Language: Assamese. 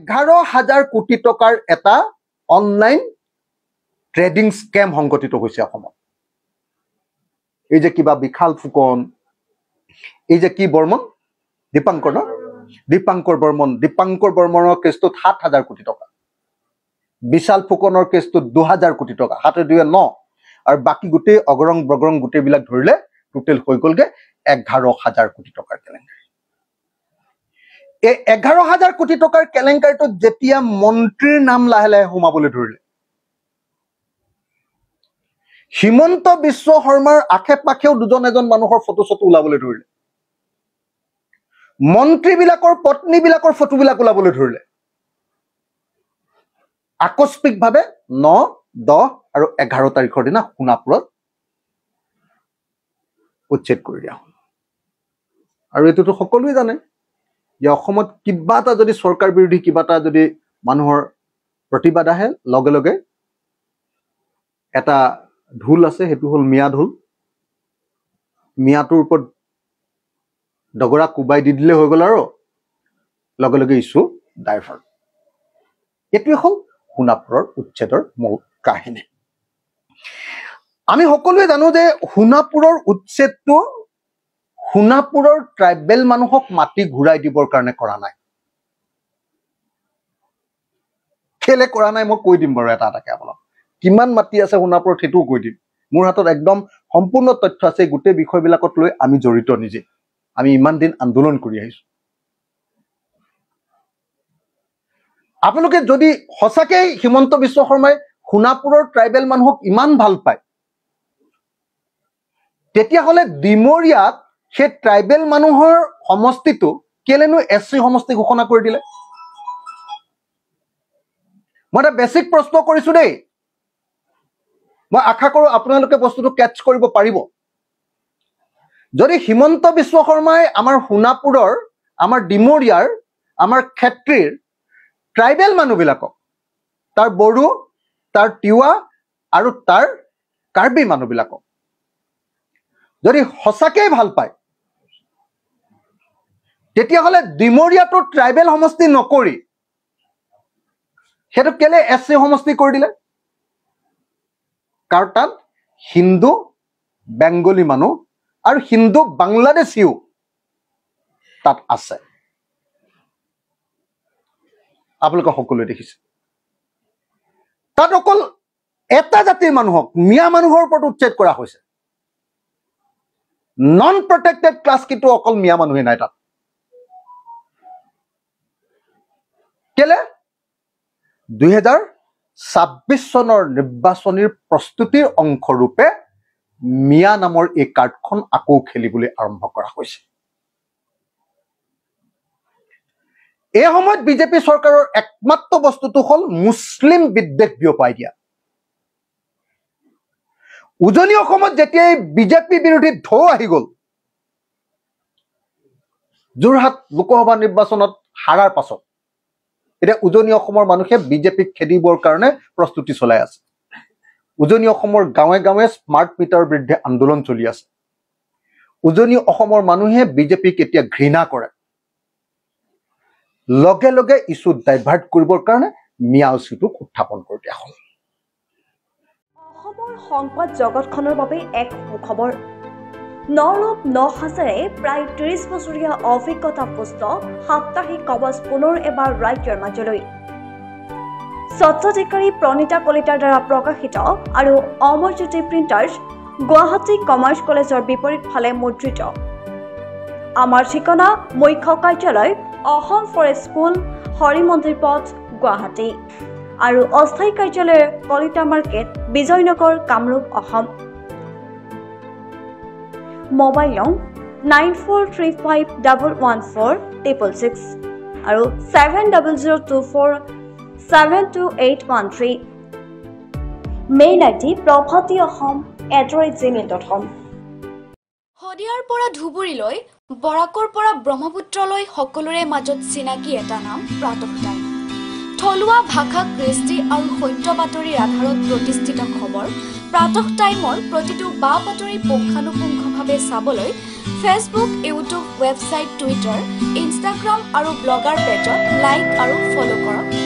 11,000 কোটি টকাৰ এটা অনলাইন ট্ৰেডিং স্কেম সংগঠিত হৈছে অসমত এই যে কিবা বিশাল ফুকন এই যে কি বৰ্মন দীপাংকৰ বৰ্মনৰ কেছটোত 7,000 কোটি টকা বিশাল ফুকনৰ কেছটোত 2,000 কোটি টকা 7-2-9 আৰু বাকি গোটেই অগৰং বগৰং গোটেইবিলাক ধৰিলে টোটেল হৈ গলগে 11,000 কোটি টকাৰ কেলেংকাৰী এই 11,000 কোটি টকাৰ কেলেংকাৰীটোত যেতিয়া মন্ত্ৰীৰ নাম লাহে লাহে সোমাবলৈ ধৰিলে হিমন্ত বিশ্ব শৰ্মাৰ আখে পাখেও দুজন এজন মানুহৰ ফটো ওলাবলৈ ধৰিলে মন্ত্ৰীবিলাকৰ পত্নীবিলাকৰ ফটোবিলাক ওলাবলৈ ধৰিলে আকস্মিকভাৱে 9, 10 আৰু 11 তাৰিখৰ দিনা সোণাপুৰত উচ্ছেদ কৰি দিয়া হ'ল আৰু এটোটো সকলোৱে জানে যে অসমত কিবা এটা যদি সৰকাৰ বিৰোধী কিবা এটা যদি মানুহৰ প্ৰতিবাদ আহে লগে লগে এটা ঢোল আছে হেতু হল মিয়া ঢোল মিয়াটোৰ ওপৰত ডগৰা কুবাই দি দিলে হৈ গল আৰু লগে লগে ইছু ডাইভাৰ্ট এটোৱে হল সোণাপুৰৰ উচ্ছেদৰ মূল কাহিনী আমি সকলোৱে জানো যে সোণাপুৰৰ উচ্ছেদটো সোণাপুৰৰ ট্ৰাইবেল মানুহক মাটি ঘূৰাই দিবৰ কাৰণে কৰা নাই কেলে কৰা নাই মই কৈ দিম বাৰু এটা এটাকে আপোনাক কিমান মাটি আছে সোণাপুৰত হেতু কৈ দিম মোৰ হাতত একদম সম্পূৰ্ণ তথ্য আছে গোটেই বিষয়বিলাকত লৈ আমি জড়িত নিজে আমি ইমান দিন আন্দোলন কৰি আহিছো আপোনালোকে যদি হসাকে হিমন্ত বিশ্ব শৰ্মাই সোণাপুৰৰ ট্ৰাইবেল মানুহক ইমান ভাল পায় তেতিয়া হলে ডিমৰিয়াত সে ট্ৰাইবেল মানুহৰ সমষ্টিটো কেলেনো এসসি সমষ্টি ঘোষণা কৰি দিলে মই এটা বেসিক প্ৰশ্ন কৰিছো দেই মই আশা কৰো আপোনালোকে বস্তুটো ক্যাচ কৰিব পাৰিব যদি হিমন্ত বিশ্ব শৰ্মাই আমাৰ সোণাপুৰৰ আমাৰ ডিমৰিয়াৰ আমাৰ ক্ষেত্ৰীৰ ট্ৰাইবেল মানুহবিলাকক তাৰ বড়ো তাৰ তিৱা আৰু তাৰ কাৰ্বি মানুহবিলাকক যদি হসাকে ভাল পায় তেতিয়া হলে ডিমৰিয়াটো ট্ৰাইবেল সমষ্টি নকৰি হেতু কেলে এসসি সমষ্টি কৰি দিলে কাৰণ তাত হিন্দু বেংগলী মানুহ আৰু হিন্দু বাংলাদেশীও তাত আছে আপোনালোকে সকলোৱে দেখিছে তাত অকল এটা জাতিৰ মানুহক মিয়া মানুহৰ ওপৰত উচ্ছেদ কৰা হৈছে নন প্ৰটেক্টেড ক্লাছ কিন্তু অকল মিয়া মানুহে নাই তাত কেলে 2026 চনৰ নিৰ্বাচনীৰ প্ৰস্তুতিৰ অংশৰূপে মিয়া নামৰ এই কাৰ্ডখন আকৌ খেলিবলৈ আৰম্ভ কৰা হৈছে এই সময়ত বিজেপি চৰকাৰৰ একমাত্ৰ বস্তুটো হল মুছলিম বিদ্বেষ বিয়পাই দিয়া উজনি অসমত যেতিয়া বিজেপি বিৰোধী ঢৌ আহি গল যোৰহাট লোকসভা নিৰ্বাচনত হাৰাৰ পাছত এটা উজনি অসমৰ মানুহে বিজেপিক খেদিবৰ কাৰণে প্ৰস্তুতি চলাই আছে উজনি অসমৰ গাঁৱে গাঁৱে স্মাৰ্ট মিটাৰৰ বিৰুদ্ধে আন্দোলন চলি আছে উজনি অসমৰ মানুহে বিজেপিক এতিয়া ঘৃণা কৰে লগে লগে ইছ্যু ডাইভাৰ্ট কৰিবৰ কাৰণে মিয়া ইছ্যুটোক উত্থাপন কৰি দিয়া হ'ল অসমৰ সংবাদ জগতখনৰ বাবে এক সুখবৰ নৰূপ নহাজেৰে প্ৰায় 30 বছৰীয়া অভিজ্ঞতা পুস্তক সাপ্তাহিক কবচ পুনৰ এবাৰ ৰাজ্যৰ মাজলৈ স্বত্বাধিকাৰী প্ৰণীতা কলিতাৰ দ্বাৰা প্ৰকাশিত আৰু অমৰজ্যোতি প্ৰিণ্টাৰ্ছ গুৱাহাটী কমাৰ্চ কলেজৰ বিপৰীত ফালে মুদ্ৰিত আমাৰ ঠিকনা মুখ্য কাৰ্যালয় অসম ফৰেষ্ট স্কুল হৰি মন্দিৰ পথ গুৱাহাটী আৰু অস্থায়ী কাৰ্যালয় কলিতা মাৰ্কেট বিজয়নগৰ কামৰূপ অসম মোবাইল নং 9435114666 আৰু 7024722813 মেইল আইডি probhatiahom@gmail.com হদিয়াৰ পৰা ধুবুৰীলৈ বৰাকৰ পৰা ব্ৰহ্মপুত্ৰলৈ সকলোৰে মাজত চিনাকি এটা নাম প্ৰাতঃ টাইম থলুৱা ভাষা কৃষ্টি আৰু সত্য বাতৰিৰ আধাৰত প্ৰতিষ্ঠিত খবৰ প্ৰাতঃ টাইমৰ প্ৰতিটো বা বাতৰি পুংখানুপুংখভাৱে চাবলৈ Facebook YouTube website Twitter Insta Instagram আৰু ব্লগাৰ পেজত লাইক আৰু ফ'ল' কৰক